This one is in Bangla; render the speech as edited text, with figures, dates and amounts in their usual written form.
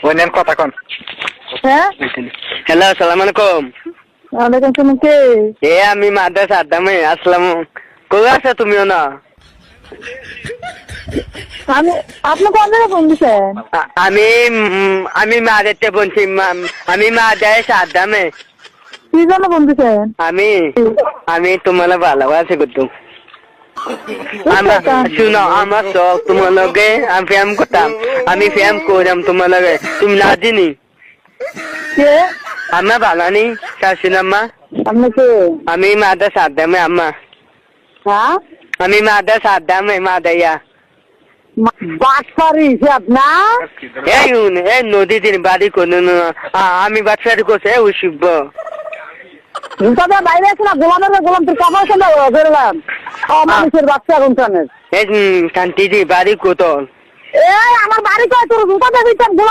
বোনের কথা কন। হ্যাঁ হ্যালো, আসসালামু আলাইকুম। ওয়ালাইকুম সালাম। কে? আমি মাদ্রাসা আদামে আসলাম। কই আছো তুমিও না? আমি আপনি কোন জায়গায় ফোন দিচ্ছেন? আমি আমি মাদেরতে বলছি, আমি মাদ্রাসা আদামে। কি জন্য ফোন দিচ্ছেন? আমি তোমার ভালোবাসি করতো। শুনো, আমার শখ তোমার লগে আমি ফ্যাম করতাম। আমি ফ্যাম করলাম তোমার লগে, তুমি না দিনি। কে? আম্মা ভালো নি শাশুন আম্মা? আপনি কে? আমি মাদ্রাসা আদামে আম্মা। হ্যাঁ আমি মাদ্রাসা আদামে মাদাইয়া। বাটপারি সে আপনার? এই নদীর বাড়ি কোন আমি বাচ্চাটি করছে উশিব তবে বাইরে আছে না, গোলাম তোর কাপড় খেলে বেরোলাম। মানুষের বাচ্চা গুনটানের এই কান্তি বাড়ি কোতল। এই আমার বাড়ি কয় তোর জুতা দেবি